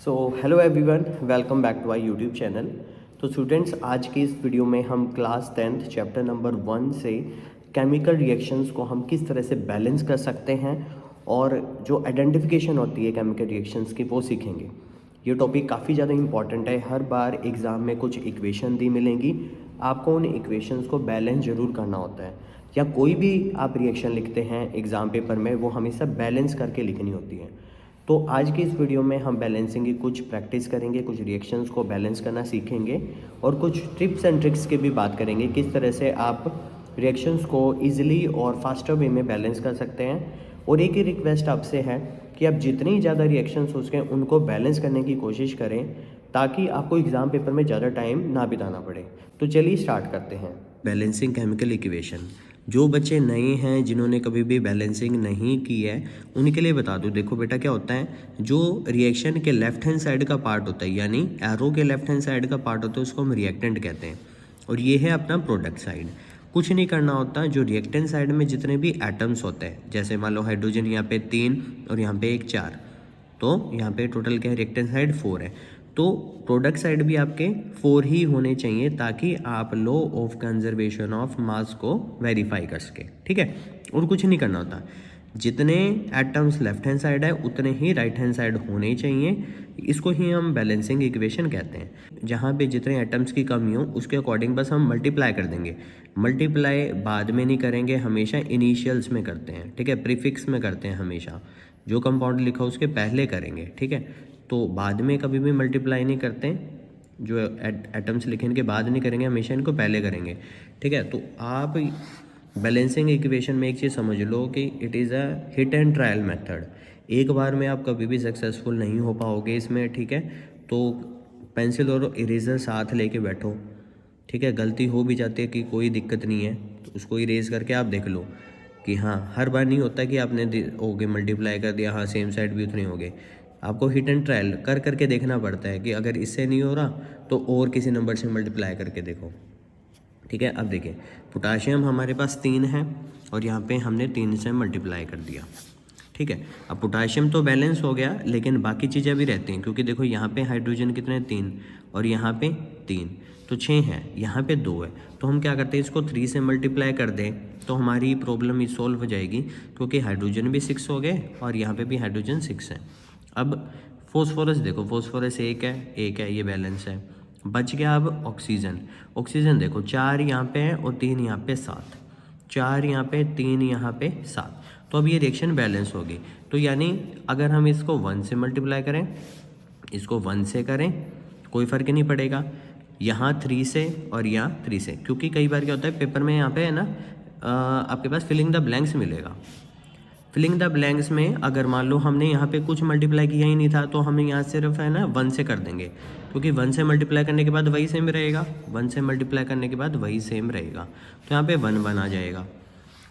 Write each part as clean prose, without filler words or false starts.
So hello everyone, welcome back to our YouTube channel. तो students, आज की इस वीडियो में हम क्लास 10th चैप्टर नंबर 1 से केमिकल रिएक्शंस को हम किस तरह से बैलेंस कर सकते हैं और जो आइडेंटिफिकेशन होती है केमिकल रिएक्शंस की वो सीखेंगे। ये टॉपिक काफ़ी ज़्यादा इंपॉर्टेंट है। हर बार एग्ज़ाम में कुछ इक्वेशन दी मिलेंगी, आपको उन इक्वेशंस को बैलेंस ज़रूर करना होता है, या कोई भी आप रिएक्शन लिखते हैं एग्ज़ाम पेपर में वो हमेशा बैलेंस करके लिखनी होती है। तो आज की इस वीडियो में हम बैलेंसिंग की कुछ प्रैक्टिस करेंगे, कुछ रिएक्शंस को बैलेंस करना सीखेंगे और कुछ टिप्स एंड ट्रिक्स की भी बात करेंगे, किस तरह से आप रिएक्शंस को इजीली और फास्टर वे में बैलेंस कर सकते हैं। और एक ही रिक्वेस्ट आपसे है कि आप जितनी ज़्यादा रिएक्शंस हो सकें उनको बैलेंस करने की कोशिश करें, ताकि आपको एग्ज़ाम पेपर में ज़्यादा टाइम ना बिताना पड़े। तो चलिए स्टार्ट करते हैं। Balancing chemical equation. जो बच्चे नए हैं, जिन्होंने कभी भी बैलेंसिंग नहीं की है, उनके लिए बता दूं। देखो बेटा, क्या होता है, जो रिएक्शन के लेफ्ट हैंड साइड का पार्ट होता है, यानी एरो के लेफ्ट हैंड साइड का पार्ट होता है, उसको हम रिएक्टेंट कहते हैं, और ये है अपना प्रोडक्ट साइड। कुछ नहीं करना होता, जो रिएक्टेंट साइड में जितने भी एटम्स होते हैं, जैसे मान लो हाइड्रोजन यहाँ पे 3 और यहाँ पे 1 4, तो यहाँ पे टोटल क्या है, रिएक्टेंट साइड 4 है, तो प्रोडक्ट साइड भी आपके 4 ही होने चाहिए, ताकि आप law of conservation of mass को वेरीफाई कर सके। ठीक है, और कुछ नहीं करना होता। जितने एटम्स लेफ्ट हैंड साइड है उतने ही राइट हैंड साइड होने चाहिए। इसको ही हम बैलेंसिंग इक्वेशन कहते हैं। जहाँ पे जितने एटम्स की कमी हो उसके अकॉर्डिंग बस हम मल्टीप्लाई कर देंगे। मल्टीप्लाई बाद में नहीं करेंगे, हमेशा इनिशियल्स में करते हैं। ठीक है, प्रीफिक्स में करते हैं हमेशा। जो कंपाउंड लिखा उसके पहले करेंगे। ठीक है, तो बाद में कभी भी मल्टीप्लाई नहीं करते, जो एटम्स लिखे इनके बाद नहीं करेंगे, हमेशा इनको पहले करेंगे। ठीक है, तो आप बैलेंसिंग इक्वेशन में एक चीज़ समझ लो कि it is a hit and trial method. एक बार में आप कभी भी सक्सेसफुल नहीं हो पाओगे इसमें। ठीक है, तो पेंसिल और इरेजर साथ लेके बैठो। ठीक है, गलती हो भी जाती है कि कोई दिक्कत नहीं है, तो उसको इरेज करके आप देख लो कि हाँ, हर बार नहीं होता कि आपने हो गए मल्टीप्लाई कर दिया, हाँ सेम साइड भी उतने हो गए। आपको हिट एंड ट्रायल कर करके देखना पड़ता है कि अगर इससे नहीं हो रहा तो और किसी नंबर से मल्टीप्लाई करके देखो। ठीक है, अब देखिए, पोटाशियम हमारे पास 3 है और यहाँ पे हमने 3 से मल्टीप्लाई कर दिया। ठीक है, अब पोटाशियम तो बैलेंस हो गया, लेकिन बाकी चीज़ें भी रहती हैं, क्योंकि देखो यहाँ पे हाइड्रोजन कितने 3 और यहाँ पे 3, तो 6 हैं, यहाँ पे 2 है। तो हम क्या करते हैं, इसको 3 से मल्टीप्लाई कर दें तो हमारी प्रॉब्लम ही सॉल्व हो जाएगी, क्योंकि हाइड्रोजन भी 6 हो गए और यहाँ पे भी हाइड्रोजन 6 है। अब फॉस्फोरस देखो, फॉस्फोरस 1 है, ये बैलेंस है। बच गया अब ऑक्सीजन। ऑक्सीजन देखो 4 यहाँ पे है और 3 यहाँ पे 7, 4 यहाँ पे 3 यहाँ पे 7, तो अब ये रिएक्शन बैलेंस होगी। तो यानी अगर हम इसको 1 से मल्टीप्लाई करें, इसको 1 से करें, कोई फ़र्क नहीं पड़ेगा। यहाँ 3 से और यहाँ 3 से, क्योंकि कई बार क्या होता है पेपर में यहाँ पे है ना, आपके पास फिलिंग द ब्लैंक्स मिलेगा। फिलिंग द ब्लैंक्स में अगर मान लो हमने यहाँ पे कुछ मल्टीप्लाई किया ही नहीं था, तो हम यहाँ सिर्फ है ना 1 से कर देंगे, क्योंकि 1 से मल्टीप्लाई करने के बाद वही सेम रहेगा, 1 से मल्टीप्लाई करने के बाद वही सेम रहेगा, तो यहाँ पे 1 1 आ जाएगा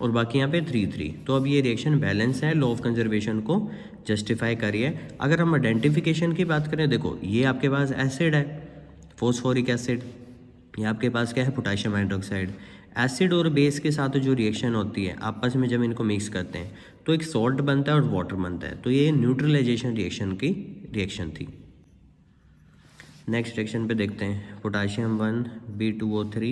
और बाकी यहाँ पे 3 3। तो अब ये रिएक्शन बैलेंस है, लॉ ऑफ कंजर्वेशन को जस्टिफाई करिए। अगर हम आइडेंटिफिकेशन की बात करें, देखो ये आपके पास एसिड है, फॉस्फोरिक एसिड, ये आपके पास क्या है, पोटेशियम हाइड्रोक्साइड। एसिड और बेस के साथ जो रिएक्शन होती है आपस में, जब इनको मिक्स करते हैं तो एक सॉल्ट बनता है और वाटर बनता है, तो ये न्यूट्रलाइजेशन रिएक्शन की रिएक्शन थी। नेक्स्ट रिएक्शन पे देखते हैं, पोटाशियम 1 B2O3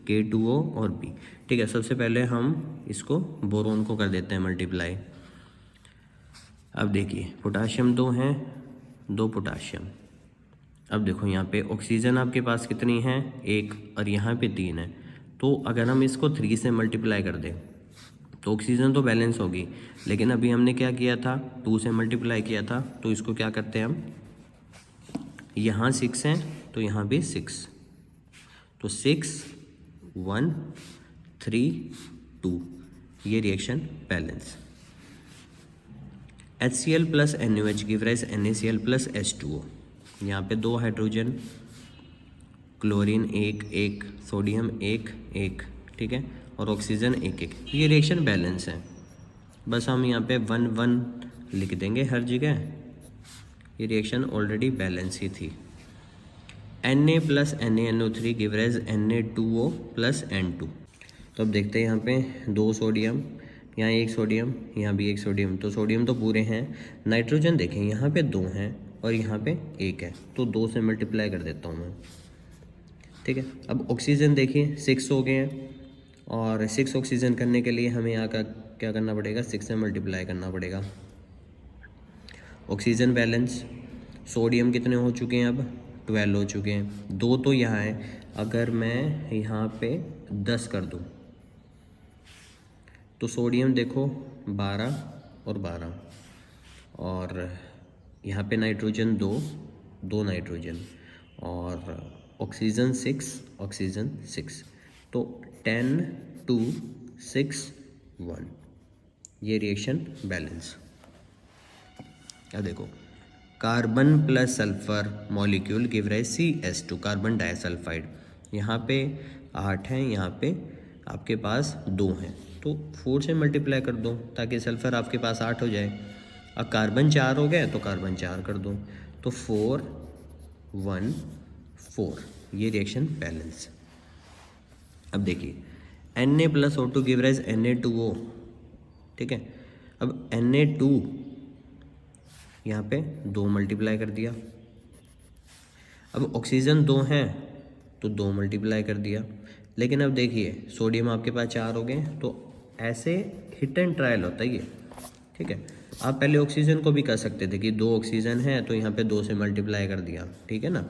K2O और B। ठीक है, सबसे पहले हम इसको बोरोन को कर देते हैं मल्टीप्लाई। अब देखिए, पोटाशियम 2 हैं, 2 पोटाशियम। अब देखो यहाँ पे ऑक्सीजन आपके पास कितनी है, 1, और यहाँ पे 3 है, तो अगर हम इसको 3 से मल्टीप्लाई कर दें तो ऑक्सीजन तो बैलेंस होगी, लेकिन अभी हमने क्या किया था, 2 से मल्टीप्लाई किया था, तो इसको क्या करते हैं हम, यहाँ 6 हैं तो यहाँ भी 6, तो 6 1 3 2, ये reaction balance. HCl plus NaOH give rise NaCl plus H2O। यहाँ पे 2 हाइड्रोजन, क्लोरीन 1 1, सोडियम 1 1, ठीक है, और ऑक्सीजन 1 1, ये रिएक्शन बैलेंस है। बस हम यहाँ पे 1 1 लिख देंगे हर जगह, ये रिएक्शन ऑलरेडी बैलेंस ही थी। Na plus NaNO3 give rise Na2O plus N2। तो अब देखते हैं, यहाँ पे 2 सोडियम, यहाँ 1 सोडियम, यहाँ भी 1 सोडियम, तो सोडियम तो पूरे हैं। नाइट्रोजन देखें, यहाँ पे 2 हैं और यहाँ पे 1 है, तो 2 से मल्टीप्लाई कर देता हूँ मैं, ठीक है। अब ऑक्सीजन देखिए 6 हो गए हैं, और 6 ऑक्सीजन करने के लिए हमें यहाँ का क्या करना पड़ेगा, 6 से मल्टीप्लाई करना पड़ेगा। ऑक्सीजन बैलेंस, सोडियम कितने हो चुके हैं, अब 12 हो चुके हैं, 2 तो यहाँ है। अगर मैं यहाँ पे 10 कर दूँ तो सोडियम देखो 12 और 12, और यहाँ पे नाइट्रोजन 2 नाइट्रोजन, और ऑक्सीजन 6, तो 10 2 6 1, ये रिएक्शन बैलेंस। अब देखो, carbon plus sulphur molecule give rise CH2, carbon disulphide. यहाँ पे 8 हैं, यहाँ पे आपके पास 2 हैं, तो 4 से मल्टीप्लाई कर दो ताकि सल्फर आपके पास 8 हो जाए। अब कार्बन 4 हो गए तो कार्बन 4 कर दो, तो 4 1 4, ये रिएक्शन बैलेंस। अब देखिए Na plus O2 give rise Na2O, ठीक है। अब Na2 यहाँ पे 2 मल्टीप्लाई कर दिया। अब ऑक्सीजन 2 हैं तो 2 मल्टीप्लाई कर दिया। लेकिन अब देखिए सोडियम आपके पास 4 हो गए, तो ऐसे हिट एंड ट्रायल होता है ये, ठीक है। आप पहले ऑक्सीजन को भी कर सकते थे कि 2 ऑक्सीजन है तो यहाँ पे 2 से मल्टीप्लाई कर दिया, ठीक है ना।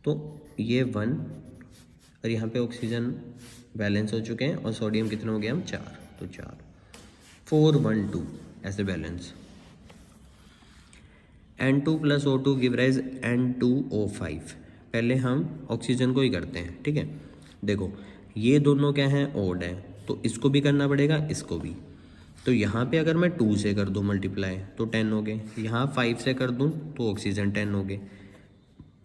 तो ये 1, और यहाँ पे ऑक्सीजन बैलेंस हो चुके हैं, और सोडियम कितने हो गए हम 4, तो 4 4 1 2 ऐसे balance. N2 plus O2 give rise N2O5। पहले हम ऑक्सीजन को ही करते हैं, ठीक है। देखो ये दोनों क्या हैं, ओड है, तो इसको भी करना पड़ेगा, इसको भी। तो यहाँ पे अगर मैं 2 से कर दूँ मल्टीप्लाई तो 10 हो गए, यहाँ 5 से कर दूँ तो ऑक्सीजन 10 हो गए,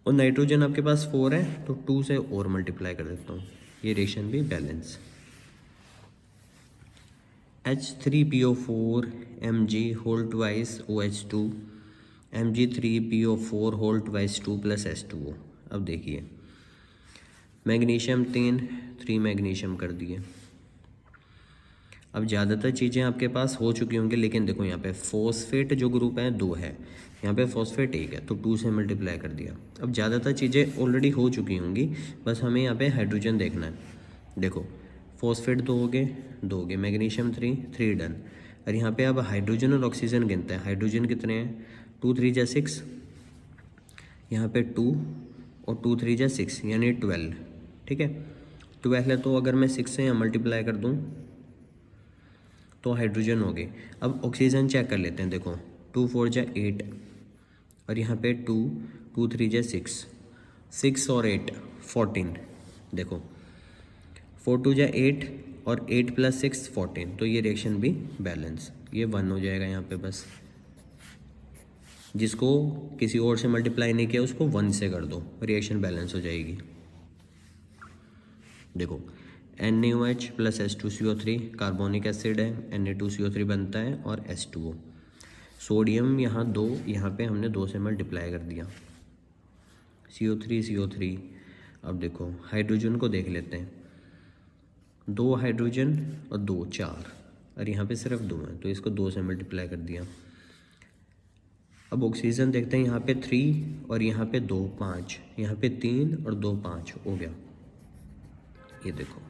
और नाइट्रोजन आपके पास 4 है तो 2 से और मल्टीप्लाई कर देता हूँ, ये रिएक्शन भी balance. H3PO4 Mg whole twice OH2 Mg3PO4 whole twice 2 plus H2O। अब देखिए मैग्नीशियम 3 मैग्नीशियम कर दिए। अब ज़्यादातर चीज़ें आपके पास हो चुकी होंगी, लेकिन देखो यहाँ पे फॉस्फेट जो ग्रुप है 2 है, यहाँ पे फॉस्फेट 1 है, तो 2 से मल्टीप्लाई कर दिया। अब ज़्यादातर चीज़ें ऑलरेडी हो चुकी होंगी, बस हमें यहाँ पे हाइड्रोजन देखना है। देखो फॉस्फेट 2 हो गए, मैग्नीशियम 3 डन। और यहाँ पे अब हाइड्रोजन और ऑक्सीजन गिनते हैं। हाइड्रोजन कितने हैं, 2 3 जा 6, यहाँ पे 2 और 2 3 जा 6 यानी 12, ठीक है। 12 है, तो अगर मैं 6 से यहाँ मल्टीप्लाई कर दूँ तो हाइड्रोजन हो गए। अब ऑक्सीजन चेक कर लेते हैं। देखो 2 4 जा 8, और यहाँ पे 2 3 जा 6 और 8 14। देखो 4 2 जा 8 और 8 प्लस 6 14, तो ये रिएक्शन भी बैलेंस। ये 1 हो जाएगा यहाँ पे, बस जिसको किसी और से मल्टीप्लाई नहीं किया उसको 1 से कर दो, रिएक्शन बैलेंस हो जाएगी। देखो NaOH plus H2CO3 carbonic acid है, Na2CO3 बनता है, और H2O। सोडियम यहाँ 2, यहाँ पे हमने 2 से मल्टीप्लाई कर दिया, CO3। अब देखो हाइड्रोजन को देख लेते हैं, 2 हाइड्रोजन और 2 4, और यहाँ पे सिर्फ 2 है, तो इसको 2 से मल्टीप्लाई कर दिया। अब ऑक्सीजन देखते हैं, यहाँ पे 3 और यहाँ पे 2 5, यहाँ पे 3 और 2 5 हो गया। ये देखो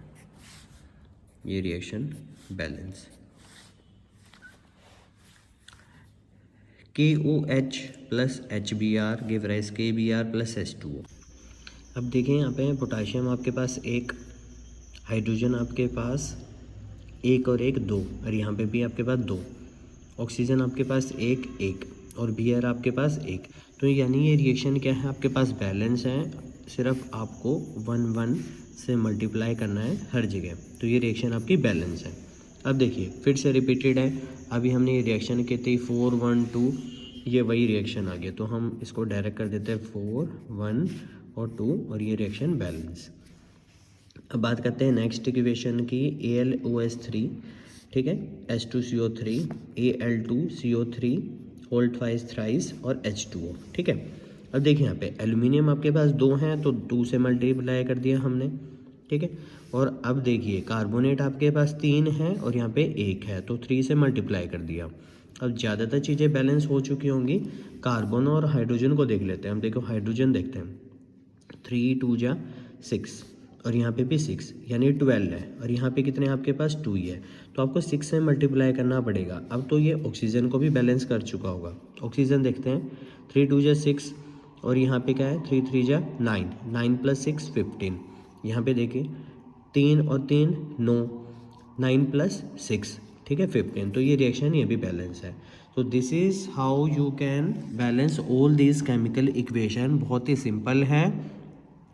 ये reaction balance. KOH plus HBr give rise KBr plus H2O। अब देखें यहाँ पे पोटाशियम आपके पास 1, हाइड्रोजन आपके पास 1 और 1 2, और यहाँ पे भी आपके पास 2, ऑक्सीजन आपके पास 1 और Br आपके पास 1। तो यानी ये रिएक्शन क्या है, आपके पास बैलेंस है, सिर्फ आपको 1 1 से मल्टीप्लाई करना है हर जगह, तो ये रिएक्शन आपकी बैलेंस है। अब देखिए फिर से रिपीटेड है, अभी हमने ये रिएक्शन की थी 4 1 2, ये वही रिएक्शन आ गया, तो हम इसको डायरेक्ट कर देते हैं 4 1 और 2, और ये रिएक्शन बैलेंस। अब बात करते हैं नेक्स्ट इक्वेशन की, AlOH3, ठीक है, H2CO3 Al2CO3 whole twice thrice और H2O, ठीक है। अब देखिए यहाँ पे एल्यूमिनियम आपके पास 2 हैं, तो 2 से मल्टीप्लाई कर दिया हमने, ठीक है। और अब देखिए कार्बोनेट आपके पास 3 है और यहाँ पे 1 है, तो 3 से मल्टीप्लाई कर दिया। अब ज़्यादातर चीज़ें बैलेंस हो चुकी होंगी। कार्बन और हाइड्रोजन को देख लेते हैं हम। देखो हाइड्रोजन देखते हैं, 3 2 जा 6 और यहाँ पे भी 6 यानी 12 है, और यहाँ पे कितने आपके पास 2 ही है, तो आपको 6 से मल्टीप्लाई करना पड़ेगा। अब तो ये ऑक्सीजन को भी बैलेंस कर चुका होगा। ऑक्सीजन देखते हैं, 3 2 जा 6 और यहाँ पे क्या है, 3 3 जा 9, 9 + 6 15। यहाँ पे देखिए 3 और 3 9, 9 + 6 ठीक है 15। तो ये रिएक्शन ये भी बैलेंस है। तो this is how you can balance all this chemical equation. बहुत ही सिंपल है,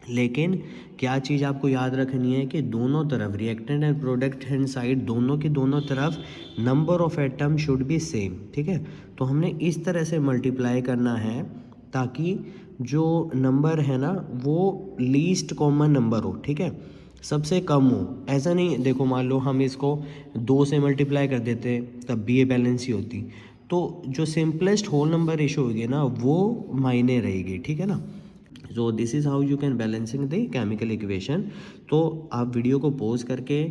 लेकिन क्या चीज़ आपको याद रखनी है कि दोनों तरफ reactant and product hand side दोनों की दोनों तरफ number of atom should be same. ठीक है, तो हमने इस तरह से मल्टीप्लाई करना है ताकि जो नंबर है ना वो लीस्ट कॉमन नंबर हो। ठीक है, सबसे कम हो। ऐसा नहीं, देखो मान लो हम इसको 2 से मल्टीप्लाई कर देते तब भी ये बैलेंस ही होती। तो जो सिंपलेस्ट होल नंबर रेशो होगी ना वो मायने रहेगी। ठीक है ना। So this is how you can balancing the chemical equation. तो आप वीडियो को पॉज करके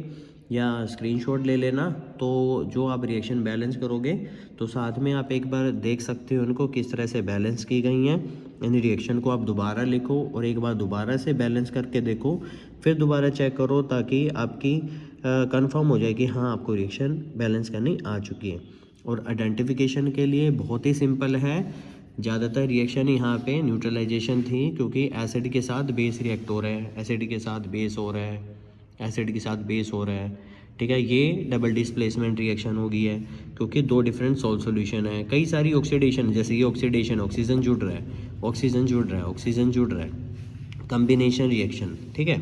या स्क्रीनशॉट ले लेना, तो जो आप रिएक्शन बैलेंस करोगे तो साथ में आप एक बार देख सकते हो उनको किस तरह से बैलेंस की गई हैं। इन रिएक्शन को आप दोबारा लिखो और एक बार दोबारा से बैलेंस करके देखो, फिर दोबारा चेक करो ताकि आपकी कंफर्म हो जाए कि हाँ आपको रिएक्शन बैलेंस करनी आ चुकी है। और आइडेंटिफिकेशन के लिए बहुत ही सिंपल है। ज़्यादातर रिएक्शन यहाँ पे न्यूट्रलाइजेशन थी, क्योंकि एसिड के साथ बेस रिएक्ट हो रहा है, एसिड के साथ बेस हो रहा है, एसिड के साथ बेस हो रहा है। ठीक है, ये डबल डिस्प्लेसमेंट रिएक्शन हो गई है क्योंकि 2 डिफरेंट सॉल्ट सॉल्यूशन है। कई सारी ऑक्सीडेशन, जैसे ये ऑक्सीडेशन, ऑक्सीजन जुड़ रहा है, ऑक्सीजन जुड़ रहा है, ऑक्सीजन जुड़ रहा है, कम्बिनेशन रिएक्शन। ठीक है,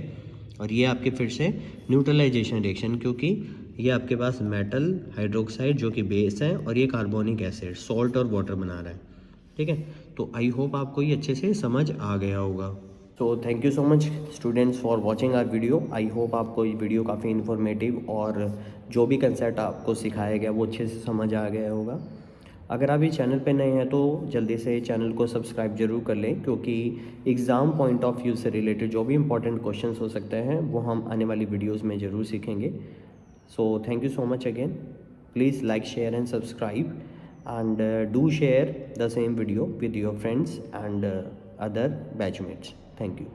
और ये आपके फिर से न्यूट्रलाइजेशन रिएक्शन, क्योंकि ये आपके पास मेटल हाइड्रोक्साइड जो कि बेस है और ये कार्बोनिक एसिड सॉल्ट और वाटर बना रहा है। ठीक है, तो आई होप आपको ये अच्छे से समझ आ गया होगा। तो thank you so much students for watching our video. I hope आपको ये वीडियो काफ़ी इन्फॉर्मेटिव और जो भी कंसेप्ट आपको सिखाया गया वो अच्छे से समझ आ गया होगा। अगर आप इस चैनल पे नए हैं तो जल्दी से चैनल को सब्सक्राइब जरूर कर लें, क्योंकि एग्ज़ाम पॉइंट ऑफ व्यू से रिलेटेड जो भी इंपॉर्टेंट क्वेश्चंस हो सकते हैं वो हम आने वाली वीडियोस में ज़रूर सीखेंगे। So thank you so much again. Please like, share and subscribe, and do share the same video with your friends and other batchmates. Thank you.